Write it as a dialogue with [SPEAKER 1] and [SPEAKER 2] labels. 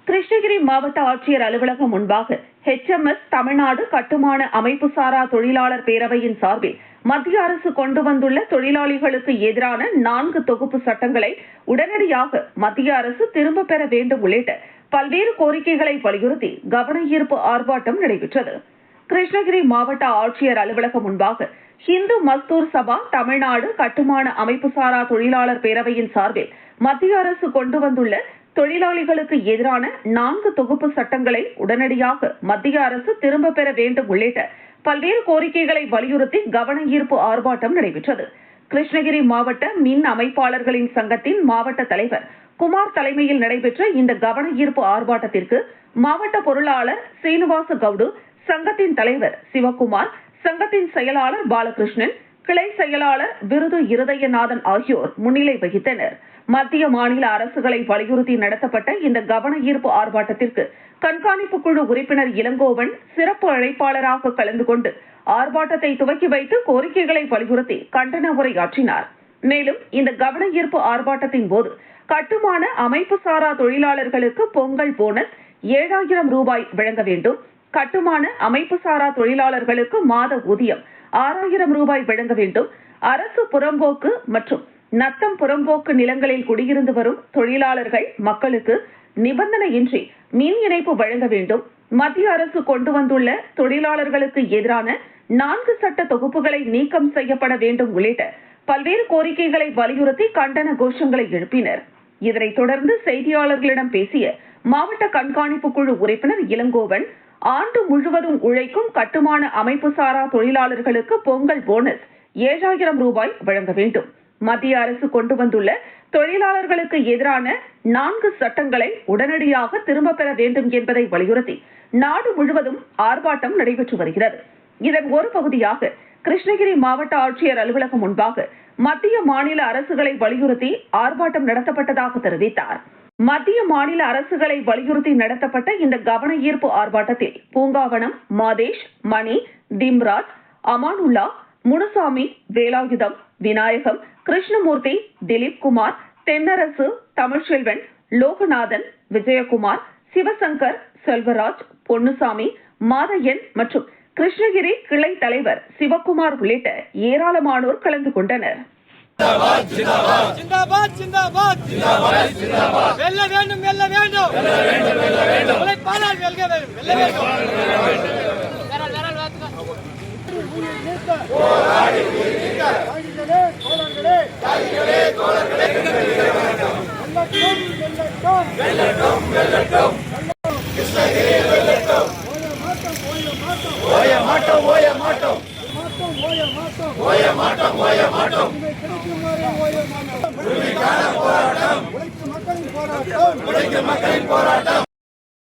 [SPEAKER 1] கிருஷ்ணகிரி மாவட்ட ஆட்சியர் அலுவலகம் முன்பாக HMS தமிழ்நாடு கட்டுமான அமைப்பு சாரா தொழிலாளர் பேரவையின் சார்பில் மத்திய அரசு கொண்டு வந்துள்ள தொழிலாளிகளுக்கு எதிரான 4 தொகுப்பு சட்டங்களை உடனடியாக மத்திய அரசு திரும்பப் பெற வேண்டும் உள்ளிட்ட பல்வேறு கோரிக்கைகளை வலியுறுத்தி கவன ஈர்ப்பு ஆர்ப்பாட்டம் நடைபெற்றது. கிருஷ்ணகிரி மாவட்ட ஆட்சியர் அலுவலகம் முன்பாக இந்து மஸ்தூர் சபா தமிழ்நாடு கட்டுமான அமைப்பு சாரா தொழிலாளர் பேரவையின் சார்பில் மத்திய அரசு கொண்டு வந்துள்ள தொழிலாளிகளுக்கு எதிரான 4 தொகுப்பு சட்டங்களை உடனடியாக மத்திய அரசு திரும்ப பெற வேண்டும் உள்ளிட்ட பல்வேறு கோரிக்கைகளை வலியுறுத்தி கவன ஈர்ப்பு ஆர்ப்பாட்டம் நடைபெற்றது. கிருஷ்ணகிரி மாவட்ட மின் அமைப்பாளர்களின் சங்கத்தின் மாவட்ட தலைவர் குமார் தலைமையில் நடைபெற்ற இந்த கவன ஈர்ப்பு ஆர்ப்பாட்டத்திற்கு மாவட்ட பொருளாளர் சீனிவாச கவுடு, சங்கத்தின் தலைவர் சிவக்குமார், சங்கத்தின் செயலாளர் பாலகிருஷ்ணன், கிளை செயலாளர் விருது இருதயநாதன் ஆகியோர் முன்னிலை வகித்தனர். மத்திய மாநில அரசுகளை வலியுறுத்தி நடத்தப்பட்ட இந்த கவன ஈர்ப்பு ஆர்ப்பாட்டத்திற்கு கண்காணிப்பு குழு உறுப்பினர் இளங்கோவன் சிறப்பு அழைப்பாளராக கலந்து கொண்டு ஆர்ப்பாட்டத்தை துவக்கி வைத்து கோரிக்கைகளை வலியுறுத்தி கண்டன உரையாற்றினார். மேலும் இந்த கவன ஈர்ப்பு ஆர்ப்பாட்டத்தின் போது கட்டுமான அமைப்பு சாரா தொழிலாளர்களுக்கு பொங்கல் போனஸ் 7000 ரூபாய் வழங்க வேண்டும், கட்டுமான அமைப்பு சாரா தொழிலாளர்களுக்கு மாத ஊதியம் 6000 ரூபாய் வழங்க வேண்டும், அரசு புறம்போக்கு மற்றும் நத்தம் புறம்போக்கு நிலங்களில் குடியிருந்து வரும் தொழிலாளர்கள் மக்களுக்கு நிபந்தனையின்றி மின் இணைப்பு வழங்க வேண்டும், மத்திய அரசு கொண்டு வந்துள்ள தொழிலாளர்களுக்கு எதிரான 4 சட்ட தொகுப்புகளை நீக்கம் செய்யப்பட வேண்டும் உள்ளிட்ட பல்வேறு கோரிக்கைகளை வலியுறுத்தி கண்டன கோஷங்களை எழுப்பினர். இதனைத் தொடர்ந்து செய்தியாளர்களிடம் பேசிய மாவட்ட கண்காணிப்பு குழு உறுப்பினர் இளங்கோவன், ஆண்டு முழுவதும் உழைக்கும் கட்டுமான அமைப்பு சாரா தொழிலாளர்களுக்கு பொங்கல் போனஸ் 7000 ரூபாய் வழங்க வேண்டும், மத்திய அரசு கொண்டு வந்துள்ள தொழிலாளர்களுக்கு எதிரான 4 சட்டங்களை உடனடியாக திரும்பப் பெற வேண்டும் என்பதை வலியுறுத்தி நாடு முழுவதும் ஆர்ப்பாட்டம் நடைபெற்று வருகிறது. இதன் ஒரு பகுதியாக கிருஷ்ணகிரி மாவட்ட ஆட்சியர் அலுவலகம் முன்பாக மத்திய மாநில அரசுகளை வலியுறுத்தி ஆர்ப்பாட்டம் நடத்தப்பட்டதாக தெரிவித்தார். மத்திய மாநில அரசுகளை வலியுறுத்தி நடத்தப்பட்ட இந்த கவன ஈர்ப்பு ஆர்ப்பாட்டத்தில் பூங்காவனம், மாதேஷ், மணி, திம்ராஜ், அமானுல்லா, முனுசாமி, வேலாயுதம், விநாயகம், கிருஷ்ணமூர்த்தி, திலீப் குமார், தென்னரசு, தமிழ்செல்வன், லோகநாதன், விஜயகுமார், சிவசங்கர், செல்வராஜ், பொன்னுசாமி, மாதையன் மற்றும் கிருஷ்ணகிரி கிளை தலைவர் சிவக்குமார் உள்ளிட்ட ஏராளமானோர் கலந்து கொண்டனர்.
[SPEAKER 2] மக்களின் போராட்டம்